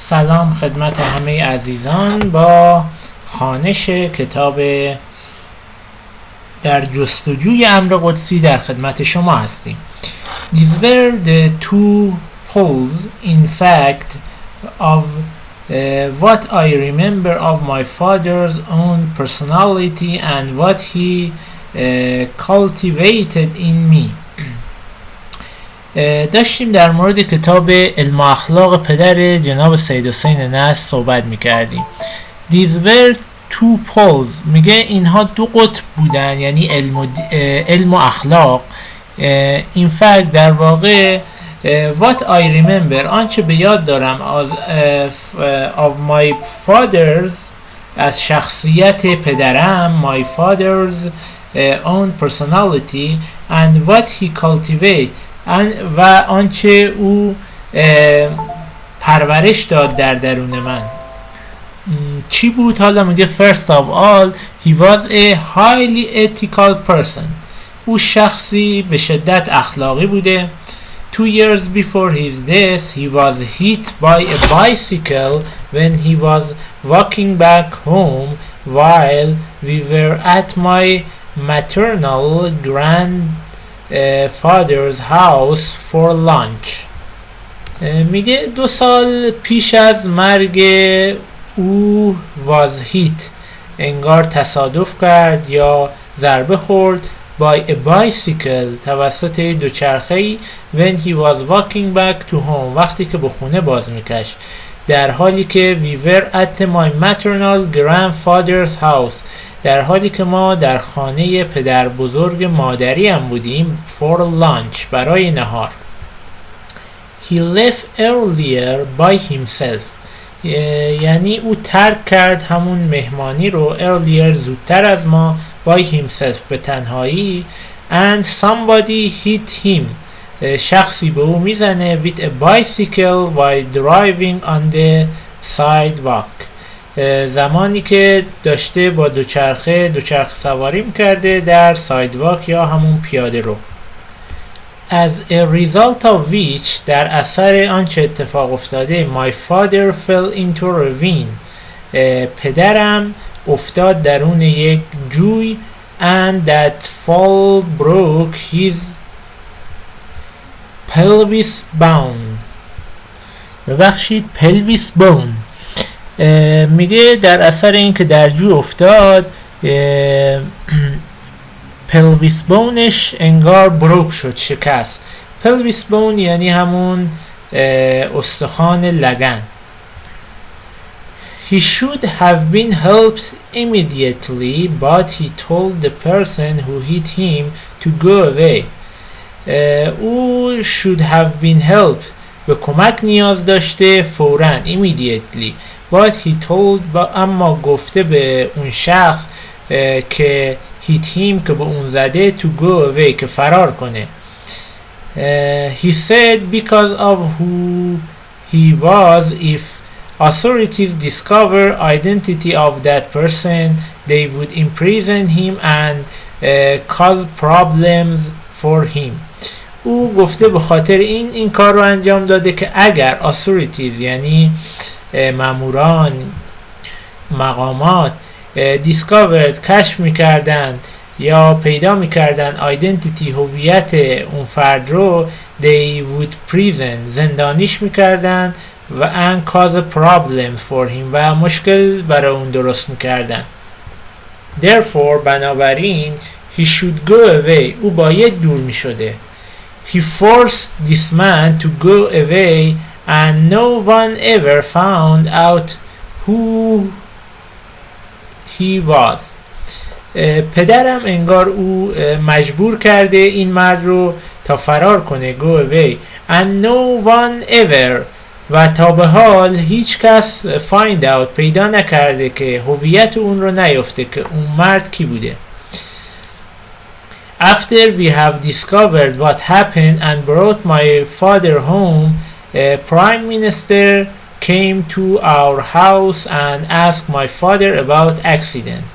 سلام خدمت همه عزیزان. با خوانش کتاب در جستجوی امر قدسی در خدمت شما هستیم. These were the two poles in fact of what I remember of my father's own personality and what he cultivated in me. داشتیم در مورد کتاب علم و اخلاق پدر جناب سید حسین نصر صحبت میکردیم. These were two poles، میگه اینها دو قطب بودن، یعنی علم و اخلاق. In fact در واقع what I remember، آنچه به یاد دارم of my father's، از شخصیت پدرم، my father's own personality and what he cultivated، و آنچه او پرورش داد در درون من چی بود؟ حالا میگه first of all he was a highly ethical person، او شخصی به شدت اخلاقی بوده. 2 years before his death he was hit by a bicycle when he was walking back home while we were at my maternal grandfather's house for lunch. میگه 2 سال پیش از مرگ او was hit، انگار تصادف کرد یا ضربه خورد، by a bicycle، توسط دوچرخه‌ای، when he was walking back to home، وقتی که به خونه باز میکشت، در حالی که we were at my maternal grandfather's house، در حالی که ما در خانه پدر بزرگ مادری هم بودیم، for lunch، برای نهار. he left earlier by himself، یعنی او ترک کرد همون مهمانی رو earlier، زودتر از ما، by himself، به تنهایی. and somebody hit him، شخصی به او میزنه with a bicycle while driving on the sidewalk، زمانی که داشته با دوچرخه سواری میکرده در سایدواک یا همون پیاده رو. as a result of which، در اثر آنچه اتفاق افتاده، my father fell into a ravine، پدرم افتاد درون یک جوی، and that fall broke his pelvis bone، ببخشید pelvis bone. میگه در اثر این که در جوی افتاد pelvis boneش انگار بروک شد، شکست. pelvis bone یعنی همون استخوان لگن. he should have been helped immediately but he told the person who hit him to go away. او should have been helped، به کمک نیاز داشته فوراً، immediately، but he told، اما گفته به اون شخص که hit him، که به اون زده، to go away، که فرار کنه. he said because of who he was, if authorities discover identity of that person they would imprison him and cause problems for him. او گفته به خاطر این کار رو انجام داده که اگر authorities یعنی ماموران، مقامات، discovered، کشف میکردن یا پیدا میکردن identity، هویت اون فرد رو، they would prison، زندانیش میکردن، و and cause a problem for him، و مشکل برای اون درست میکردن. therefore، بنابراین، he should go away، او باید دور میشده. he forced this man to go away and no one ever found out who he was. پدرم انگار او مجبور کرده این مرد رو تا فرار کنه، go away، and no one ever، و تا به حال هیچ کس find out، پیدا نکرده که هویت اون رو نیافته که اون مرد کی بوده. after we have discovered what happened and brought my father home, a prime minister came to our house and asked my father about accident.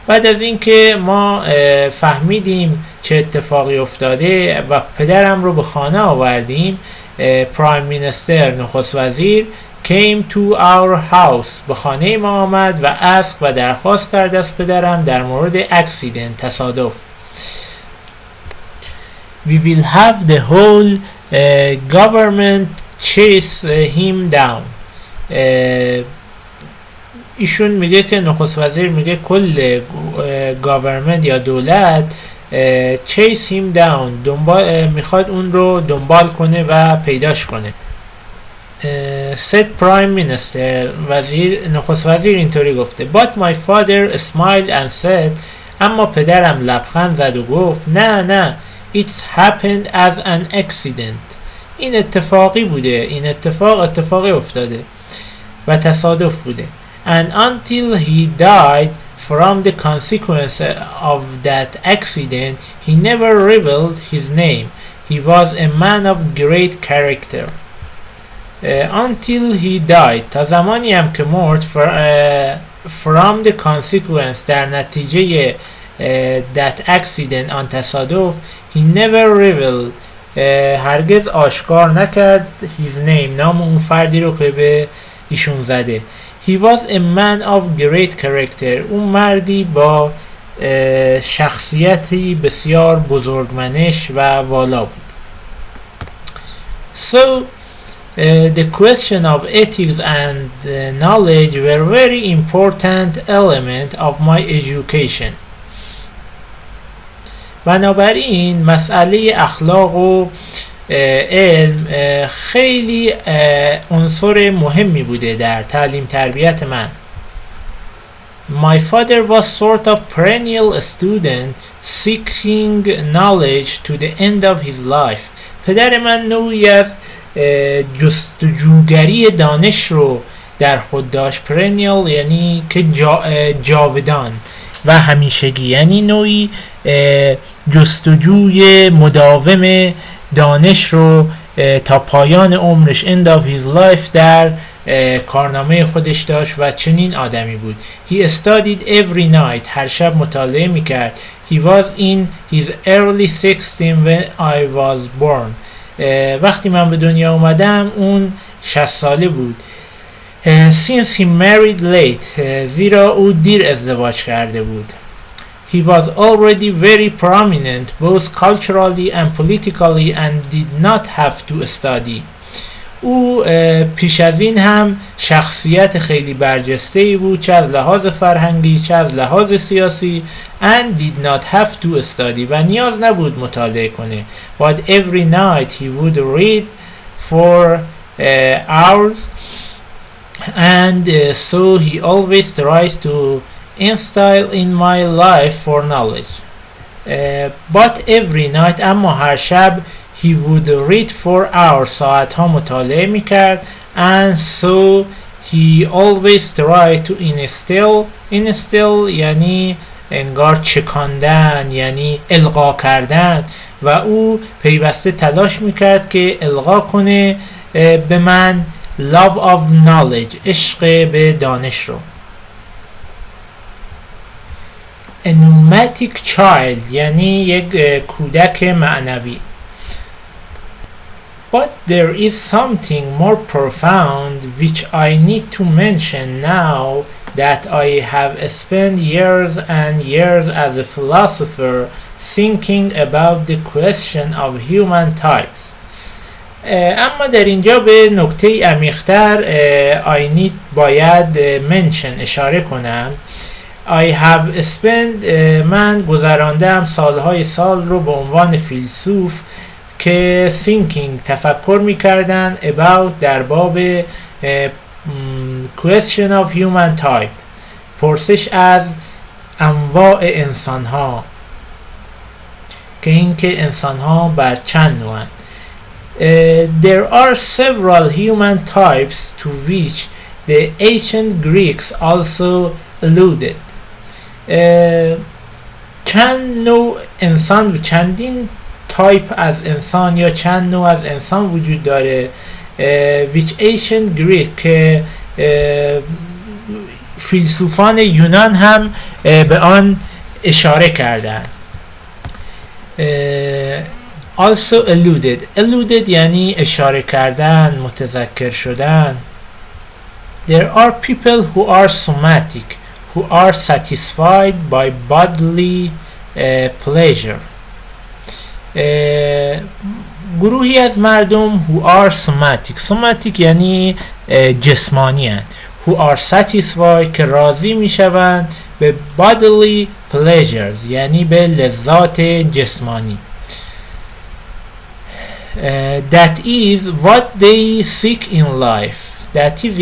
بعد از اینکه ما فهمیدیم چه اتفاقی افتاده و پدرم رو به خانه آوردیم، پرایم مینیستر نخست وزیر came to our house به خانه ما آمد و asked و درخواست کرد از پدرم در مورد accident تصادف. We will have the whole government chase him down. ایشون میگه که نخست وزیر میگه کل گاورمنت یا دولت chase him down میخواد اون رو دنبال کنه و پیداش کنه. said prime minister نخست وزیر اینطوری گفته but my father smiled and said اما پدرم لبخند زد و گفت نه it's happened as an accident. این اتفاقی بوده، این اتفاقی افتاده و تصادف بوده. and until he died from the consequence of that accident he never revealed his name. He was a man of great character. Until he died تا زمانی هم که مرد from the consequence در نتیجه that accident آن تصادف he never revealed هرگز آشکار نکرد his name نام اون فردی رو که به ایشون زده. He was a man of great character اون مردی با شخصیتی بسیار بزرگمنش و والا بود. So the question of ethics and knowledge were very important element of my education. بنابراین مسئله اخلاق و علم خیلی عنصر مهمی بوده در تعلیم تربیت من. My father was sort of perennial student seeking knowledge to the end of his life. پدر من نوعی از جستجوگری دانش رو در خود داشت. perennial یعنی که جاودان و همیشگی، یعنی نوعی جستجوی مداوم دانش رو تا پایان عمرش end of his life در کارنامه خودش داشت و چنین آدمی بود. He studied every night هر شب مطالعه میکرد. He was in his early 16 when I was born وقتی من به دنیا اومدم اون 60 ساله بود. Since he married late زیرا او دیر ازدواج کرده بود. He was already very prominent both culturally and politically and did not have to study. او پیش از این هم شخصیت خیلی برجسته‌ای بود چه از لحاظ فرهنگی چه از لحاظ سیاسی and did not have to study و نیاز نبود مطالعه کنه. But every night he would read for hours and so he always tries to instill in my life for knowledge. But every night اما هر شب he would read for hours ساعتها مطالعه میکرد and so he always tried to instill یعنی انگار چکاندن یعنی القا کردن و او پیوسته تلاش میکرد که القا کنه به من love of knowledge عشق به دانش رو. A pneumatic child یعنی یک کودک معنوی. But there is something more profound which I need to mention now that I have spent years and years as a philosopher thinking about the question of human types. اما در اینجا به نکته عمیق‌تر I need باید mention اشاره کنم. I have spent من گذراندم سالهای سال رو به عنوان فیلسوف که thinking تفکر میکردن about در باب question of human type پرسش از انواع انسان ها که این که انسان ها بر چند نوعن. There are several human types to which the ancient Greeks also alluded. چند نوع انسان و چندین تایپ از انسان یا چند نوع از انسان وجود داره which ancient Greek که فیلسوفان یونان هم به آن اشاره کردند. Also alluded یعنی اشاره کردن، متذکر شدن. There are people who are somatic, who are satisfied by bodily pleasure. گروهی از مردم who are somatic یعنی جسمانی هستند. who are satisfied که راضی می شوند به bodily pleasures یعنی به لذات جسمانی. That is what they seek in life. That is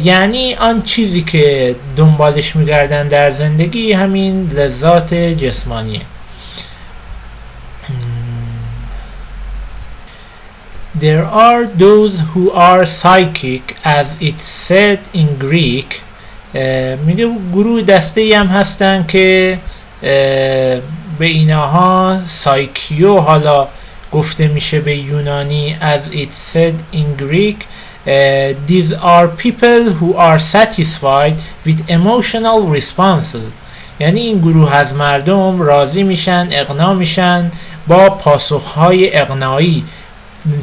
یعنی آن چیزی که دنبالش میگردن در زندگی همین لذات جسمانیه. There are those who are psychic as it's said in Greek. میگه گروه دسته هم هستن که به اینها سایکیو حالا گفته میشه به یونانی as it's said in Greek. These are people who are satisfied with emotional responses. یعنی این گروه از مردم راضی میشن، اقناع میشن با پاسخهای اقناعی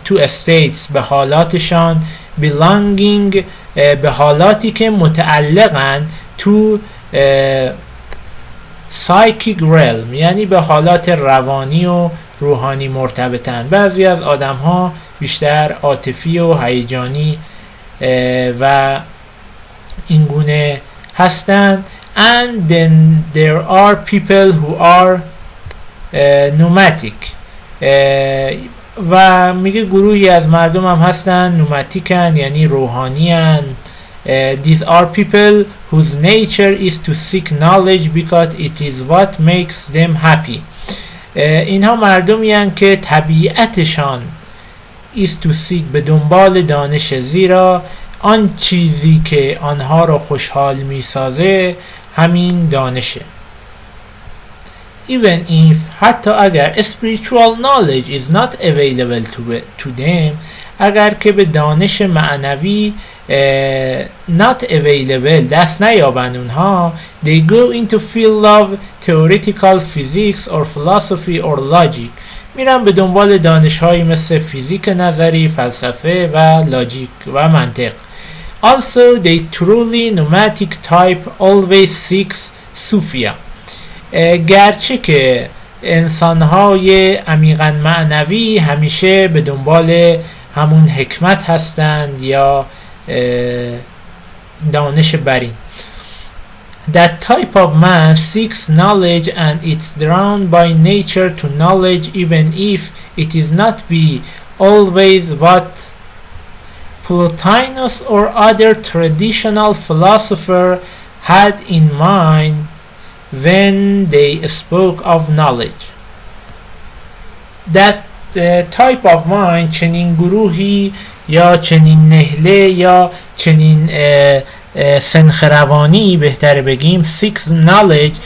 تو استیتس به حالاتشان، belonging به حالاتی که متعلقن تو psychic realm یعنی به حالات روانی و روحانی مرتبطن. بعضی از آدم ها بیشتر عاطفی و هیجانی و اینگونه هستند. And then there are people who are pneumatic. و میگه گروهی از مردم هم هستن نوماتیکن یعنی روحانیان. These are people whose nature is to seek knowledge because it is what makes them happy. اینها مردمی هستند که طبیعتشان is to seek به دنبال دانش، زیرا آن چیزی که آنها را خوشحال می سازه همین دانشه. Even if حتی اگر spiritual knowledge is not available to them اگر که به دانش معنوی not available دست نیابند اونها they go into field of theoretical physics or philosophy or logic میرن به دنبال دانش‌هایی مثل فیزیک نظری، فلسفه و لاجیک و منطق. Also they truly pneumatic type always seeks Sufia. گرچه که انسان‌های عمیقاً معنوی همیشه به دنبال همون حکمت هستند یا دانش برین. That type of man seeks knowledge and it's drawn by nature to knowledge even if it is not be always what Plotinus or other traditional philosopher had in mind when they spoke of knowledge. That type of mind چنین گروهی یا چنین نهله یا چنین سنخروانی بهتر بگیم seeks knowledge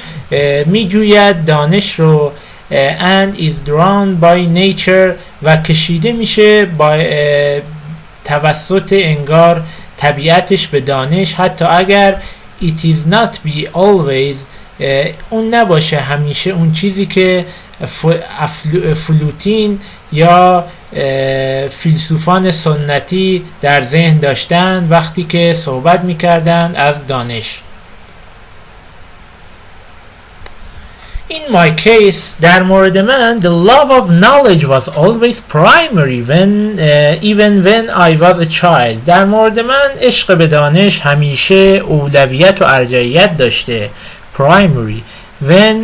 می جوید دانش رو and is drawn by nature و کشیده میشه با توسط انگار طبیعتش به دانش حتی اگر it is not be always اون نباشه همیشه اون چیزی که فلوتین یا فیلسوفان سنتی در ذهن داشتن وقتی که صحبت میکردن از دانش. In my case در مورد من the love of knowledge was always primary even when I was a child. در مورد من عشق به دانش همیشه اولویت و ارجحیت داشته. Primary when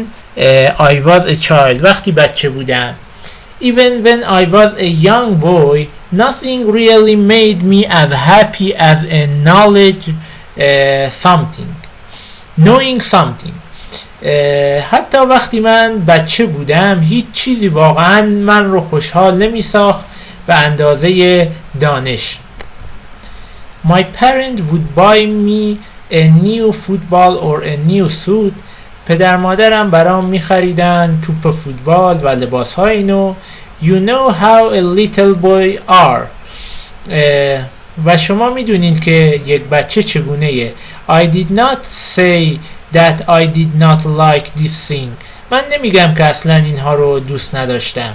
I was a child وقتی بچه بودم. Even when I was a young boy nothing really made me as happy as a knowing something. حتی وقتی من بچه بودم هیچ چیزی واقعا من رو خوشحال نمی ساخت به اندازه دانش. My parents would buy me a new football or a new suit. پدر مادرم برام می خریدن توپ فوتبال و لباس های نو. You know how a little boy are. و شما می دونید که یک بچه چگونه. I did not say that I did not like this thing. من نمیگم که اصلا اینها رو دوست نداشتم.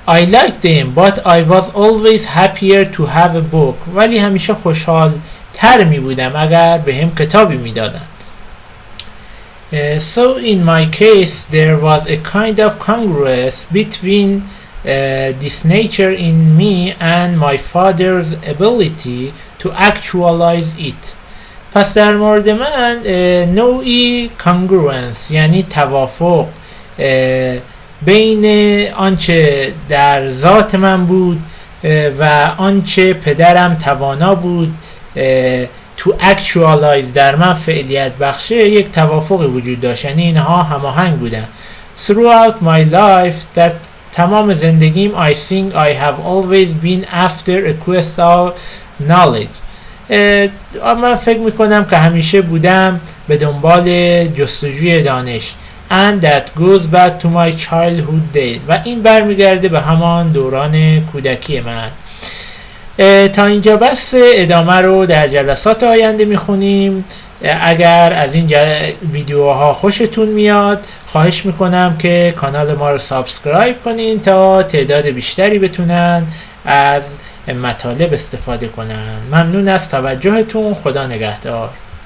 I liked them but I was always happier to have a book. ولی همیشه خوشحال تر می بودم اگر به هم کتابی می دادن. So in my case there was a kind of congruence between this nature in me and my father's ability to actualize it. پس در مورد من نوعی congruence یعنی توافق بین آنچه در ذات من بود و آنچه پدرم توانا بود to actualize در من فعلیت بخشه، یک توافقی وجود داشت، یعنی اینها هماهنگ بودن. Throughout my life در تمام زندگیم I think I have always been after a quest of knowledge. من فکر میکنم که همیشه بودم به دنبال جستجوی دانش. And that goes back to my childhood days. و این برمیگرده به همان دوران کودکی من. تا اینجا بس، ادامه رو در جلسات آینده میخونیم. اگر از این ویدیوها خوشتون میاد خواهش میکنم که کانال ما رو سابسکرایب کنین تا تعداد بیشتری بتونن از مطالب استفاده کنن. ممنون از توجهتون. خدا نگهدار.